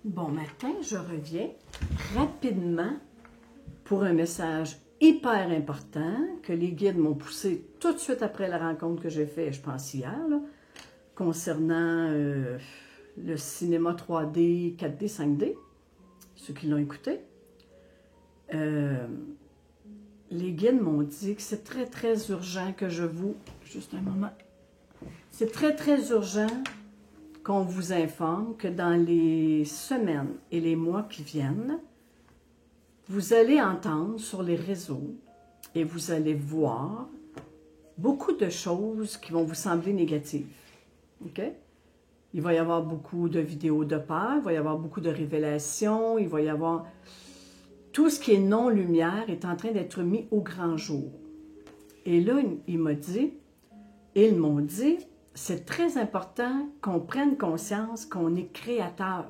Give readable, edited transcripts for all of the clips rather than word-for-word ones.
Bon matin, je reviens rapidement pour un message hyper important que les guides m'ont poussé tout de suite après la rencontre que j'ai faite, je pense hier, là, concernant le cinéma 3D, 4D, 5D, ceux qui l'ont écouté. Les guides m'ont dit que c'est très, très urgent que je vous... Juste un moment. C'est très, très urgent qu'on vous informe que dans les semaines et les mois qui viennent, vous allez entendre sur les réseaux et vous allez voir beaucoup de choses qui vont vous sembler négatives. OK? Il va y avoir beaucoup de vidéos de peur, il va y avoir beaucoup de révélations, il va y avoir... Tout ce qui est non-lumière est en train d'être mis au grand jour. Et là, ils m'ont dit, c'est très important qu'on prenne conscience qu'on est créateur.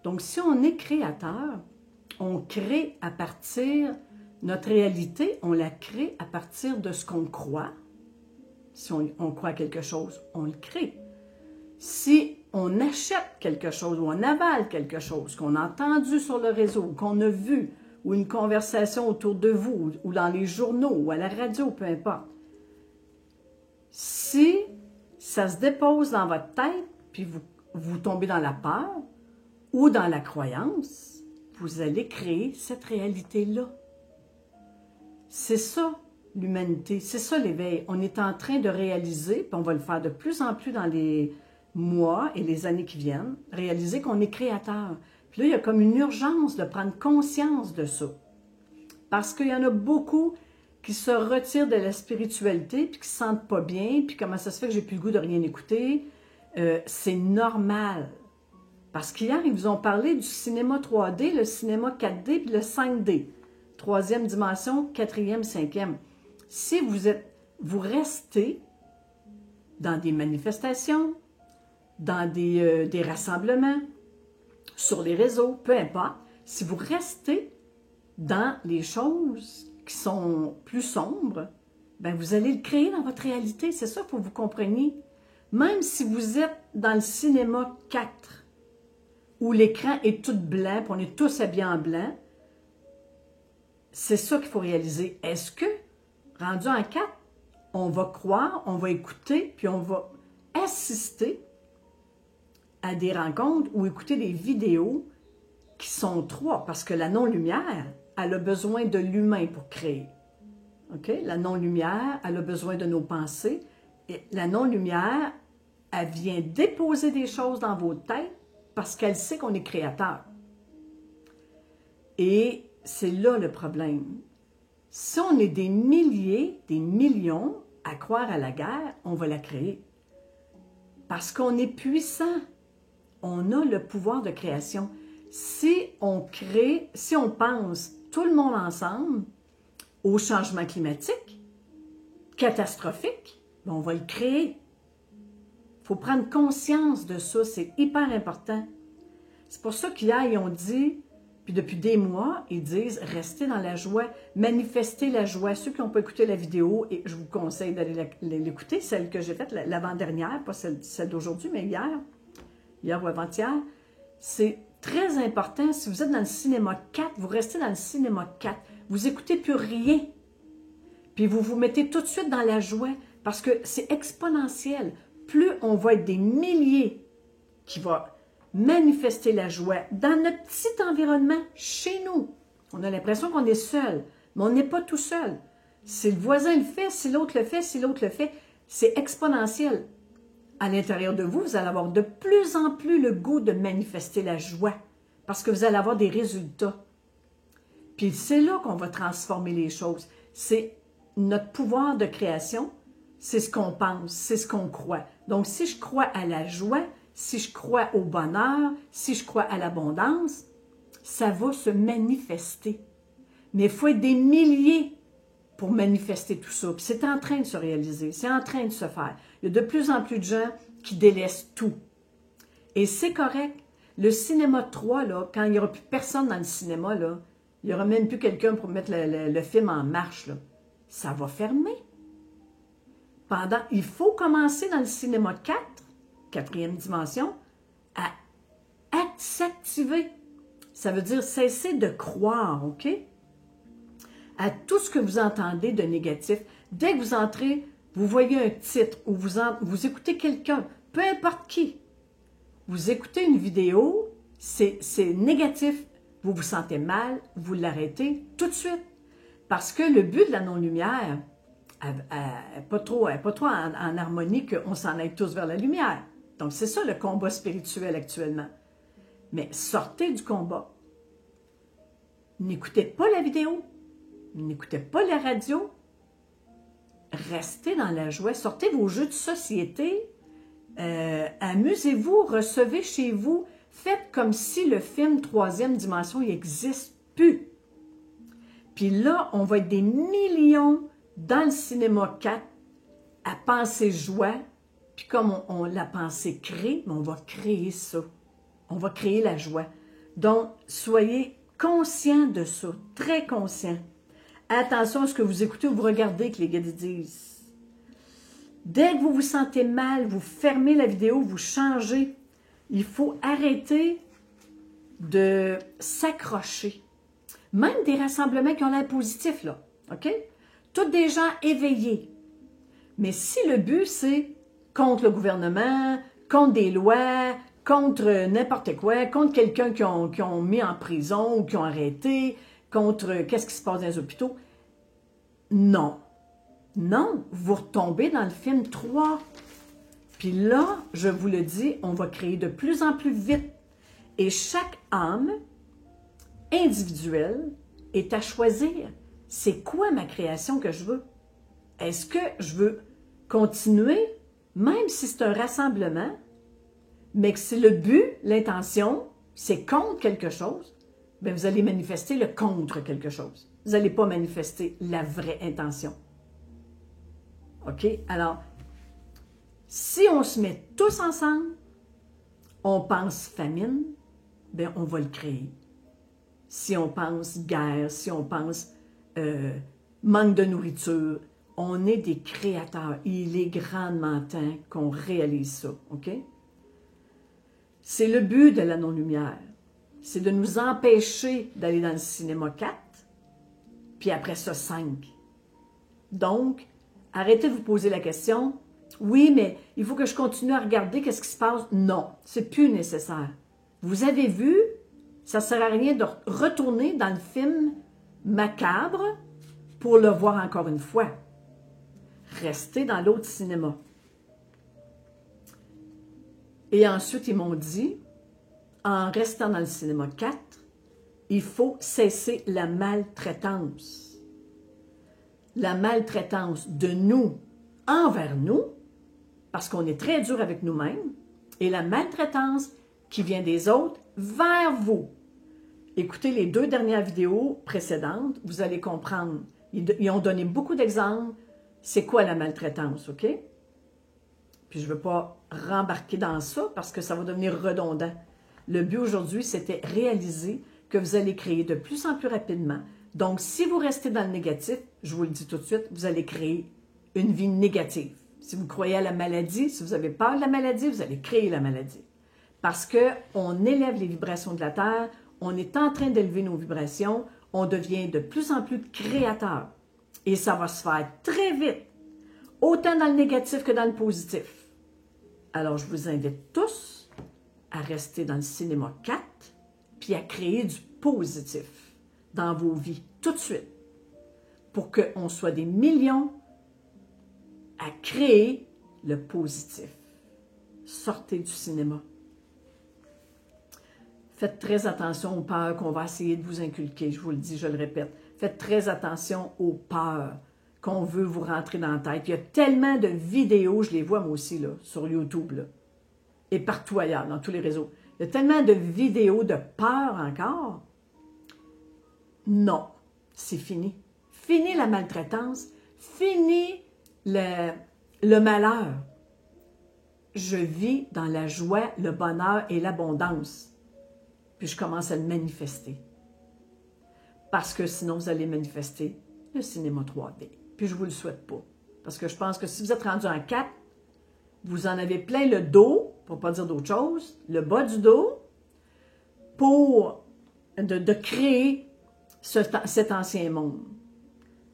Donc, si on est créateur, on crée à partir, notre réalité, on la crée à partir de ce qu'on croit. Si on croit quelque chose, on le crée. Si on achète quelque chose ou on avale quelque chose qu'on a entendu sur le réseau, qu'on a vu, ou une conversation autour de vous, ou dans les journaux, ou à la radio, peu importe, si ça se dépose dans votre tête, puis vous tombez dans la peur ou dans la croyance, vous allez créer cette réalité-là. C'est ça, l'humanité, c'est ça l'éveil. On est en train de réaliser, puis on va le faire de plus en plus dans les mois et les années qui viennent, réaliser qu'on est créateur. Puis là, il y a comme une urgence de prendre conscience de ça. Parce qu'il y en a beaucoup qui se retirent de la spiritualité, puis qui se sentent pas bien, puis comment ça se fait que j'ai plus le goût de rien écouter. C'est normal. Parce qu'hier, ils vous ont parlé du cinéma 3D, le cinéma 4D, puis le 5D. Troisième dimension, quatrième, cinquième. Si vous restez dans des manifestations, dans des rassemblements, sur les réseaux, peu importe, si vous restez dans les choses qui sont plus sombres, ben vous allez le créer dans votre réalité. C'est ça, il faut que vous compreniez. Même si vous êtes dans le cinéma 4, où l'écran est tout blanc, puis on est tous habillés en blanc, c'est ça qu'il faut réaliser. Est-ce que, rendu en 4, on va croire, on va écouter, puis on va assister à des rencontres ou écouter des vidéos qui sont 3, parce que la non-lumière, elle a besoin de l'humain pour créer. OK? La non-lumière, elle a besoin de nos pensées. Et la non-lumière, elle vient déposer des choses dans vos têtes parce qu'elle sait qu'on est créateur. Et c'est là le problème. Si on est des milliers, des millions à croire à la guerre, on va la créer. Parce qu'on est puissant. On a le pouvoir de création. Si on crée, si on pense tout le monde ensemble au changement climatique, catastrophique, ben on va le créer. Il faut prendre conscience de ça, c'est hyper important. C'est pour ça qu'hier, ils ont dit, puis depuis des mois, ils disent, restez dans la joie, manifestez la joie. Ceux qui n'ont pas écouté la vidéo, et je vous conseille d'aller l'écouter, celle que j'ai faite l'avant-dernière, pas celle d'aujourd'hui, mais hier ou avant-hier, c'est très important. Si vous êtes dans le cinéma 4, vous restez dans le cinéma 4. Vous n'écoutez plus rien. Puis vous vous mettez tout de suite dans la joie parce que c'est exponentiel. Plus on va être des milliers qui vont manifester la joie dans notre petit environnement, chez nous. On a l'impression qu'on est seul, mais on n'est pas tout seul. Si le voisin le fait, si l'autre le fait, si l'autre le fait, c'est exponentiel. À l'intérieur de vous, vous allez avoir de plus en plus le goût de manifester la joie parce que vous allez avoir des résultats. Puis c'est là qu'on va transformer les choses. C'est notre pouvoir de création, c'est ce qu'on pense, c'est ce qu'on croit. Donc, si je crois à la joie, si je crois au bonheur, si je crois à l'abondance, ça va se manifester. Mais il faut être des milliers pour manifester tout ça. Puis c'est en train de se réaliser, c'est en train de se faire. Il y a de plus en plus de gens qui délaissent tout. Et c'est correct. Le cinéma 3, là, quand il n'y aura plus personne dans le cinéma, là, il n'y aura même plus quelqu'un pour mettre le film en marche. Là. Ça va fermer. Il faut commencer dans le cinéma 4, quatrième dimension, à s'activer. Ça veut dire cesser de croire, OK? À tout ce que vous entendez de négatif. Dès que vous entrez, vous voyez un titre ou vous écoutez quelqu'un, peu importe qui, vous écoutez une vidéo, c'est négatif, vous vous sentez mal, vous l'arrêtez tout de suite. Parce que le but de la non-lumière n'est pas trop en harmonie qu'on s'en aille tous vers la lumière. Donc, c'est ça le combat spirituel actuellement. Mais sortez du combat. N'écoutez pas la vidéo. N'écoutez pas la radio. Restez dans la joie. Sortez vos jeux de société. Amusez-vous. Recevez chez vous. Faites comme si le film Troisième Dimension n'existe plus. Puis là, on va être des millions dans le cinéma 4 à penser joie. Puis comme on la pensée crée, on va créer ça. On va créer la joie. Donc, soyez conscients de ça, très conscients. Attention à ce que vous écoutez ou vous regardez que les gars disent. Dès que vous vous sentez mal, vous fermez la vidéo, vous changez. Il faut arrêter de s'accrocher. Même des rassemblements qui ont l'air positifs, là. OK? Tous des gens éveillés. Mais si le but, c'est contre le gouvernement, contre des lois, contre n'importe quoi, contre quelqu'un qui ont mis en prison ou qui ont arrêté, contre qu'est-ce qui se passe dans les hôpitaux. Non. Non, vous retombez dans le film 3. Puis là, je vous le dis, on va créer de plus en plus vite. Et chaque âme individuelle est à choisir. C'est quoi ma création que je veux? Est-ce que je veux continuer, même si c'est un rassemblement, mais que c'est le but, l'intention, c'est contre quelque chose, bien vous allez manifester le contre quelque chose. Vous n'allez pas manifester la vraie intention. OK? Alors, si on se met tous ensemble, on pense famine, bien on va le créer. Si on pense guerre, si on pense manque de nourriture, on est des créateurs. Il est grandement temps qu'on réalise ça. OK? C'est le but de la non-lumière. C'est de nous empêcher d'aller dans le cinéma 4, puis après ça 5. Donc, arrêtez de vous poser la question, oui, mais il faut que je continue à regarder qu'est-ce qui se passe. Non, c'est plus nécessaire. Vous avez vu, ça ne sert à rien de retourner dans le film macabre pour le voir encore une fois. Restez dans l'autre cinéma. Et ensuite, ils m'ont dit, en restant dans le cinéma 4, il faut cesser la maltraitance. La maltraitance de nous envers nous, parce qu'on est très dur avec nous-mêmes, et la maltraitance qui vient des autres vers vous. Écoutez les 2 dernières vidéos précédentes, vous allez comprendre. Ils ont donné beaucoup d'exemples. C'est quoi la maltraitance, OK? Puis je ne veux pas rembarquer dans ça parce que ça va devenir redondant. Le but aujourd'hui, c'était réaliser que vous allez créer de plus en plus rapidement. Donc, si vous restez dans le négatif, je vous le dis tout de suite, vous allez créer une vie négative. Si vous croyez à la maladie, si vous avez peur de la maladie, vous allez créer la maladie. Parce qu'on élève les vibrations de la Terre, on est en train d'élever nos vibrations, on devient de plus en plus créateur. Et ça va se faire très vite, autant dans le négatif que dans le positif. Alors, je vous invite tous à rester dans le cinéma 4, puis à créer du positif dans vos vies, tout de suite, pour qu'on soit des millions à créer le positif. Sortez du cinéma. Faites très attention aux peurs qu'on va essayer de vous inculquer, je vous le dis, je le répète. Faites très attention aux peurs qu'on veut vous rentrer dans la tête. Il y a tellement de vidéos, je les vois moi aussi, là, sur YouTube, là, et partout ailleurs, dans tous les réseaux. Il y a tellement de vidéos de peur encore. Non, c'est fini. Fini la maltraitance. Fini le malheur. Je vis dans la joie, le bonheur et l'abondance. Puis je commence à le manifester. Parce que sinon, vous allez manifester le cinéma 3D. Puis je ne vous le souhaite pas. Parce que je pense que si vous êtes rendu en 4, vous en avez plein le dos, pour ne pas dire d'autre chose, le bas du dos, pour de créer cet ancien monde.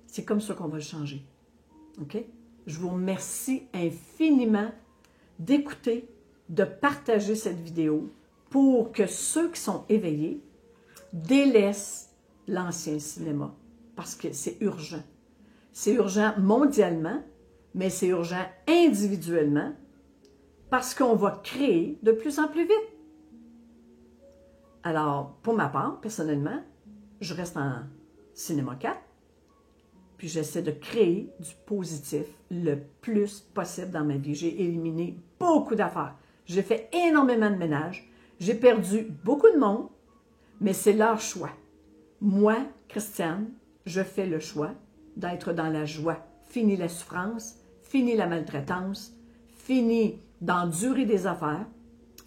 C'est comme ça qu'on va le changer. OK? Je vous remercie infiniment d'écouter, de partager cette vidéo pour que ceux qui sont éveillés délaissent l'ancien cinéma. Parce que c'est urgent. C'est urgent mondialement, mais c'est urgent individuellement parce qu'on va créer de plus en plus vite. Alors, pour ma part, personnellement, je reste en cinéma 4, puis j'essaie de créer du positif le plus possible dans ma vie. J'ai éliminé beaucoup d'affaires. J'ai fait énormément de ménage. J'ai perdu beaucoup de monde, mais c'est leur choix. Moi, Christiane, je fais le choix d'être dans la joie. Fini la souffrance, fini la maltraitance, fini d'endurer des affaires,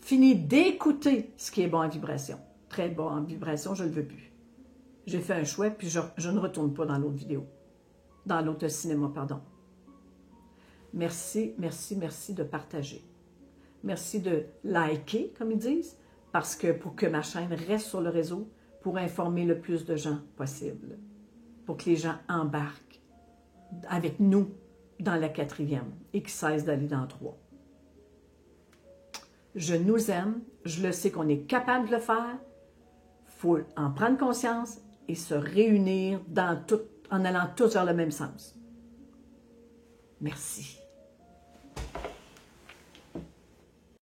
fini d'écouter ce qui est bon en vibration. Très bon en vibration, je ne le veux plus. J'ai fait un choix, puis je ne retourne pas dans l'autre vidéo. Dans l'autre cinéma, pardon. Merci, merci, merci de partager. Merci de liker, comme ils disent, parce que pour que ma chaîne reste sur le réseau, pour informer le plus de gens possible, pour que les gens embarquent avec nous dans la 4e et qu'ils cessent d'aller dans 3. Je nous aime, je le sais qu'on est capable de le faire, il faut en prendre conscience et se réunir en allant tous vers le même sens. Merci.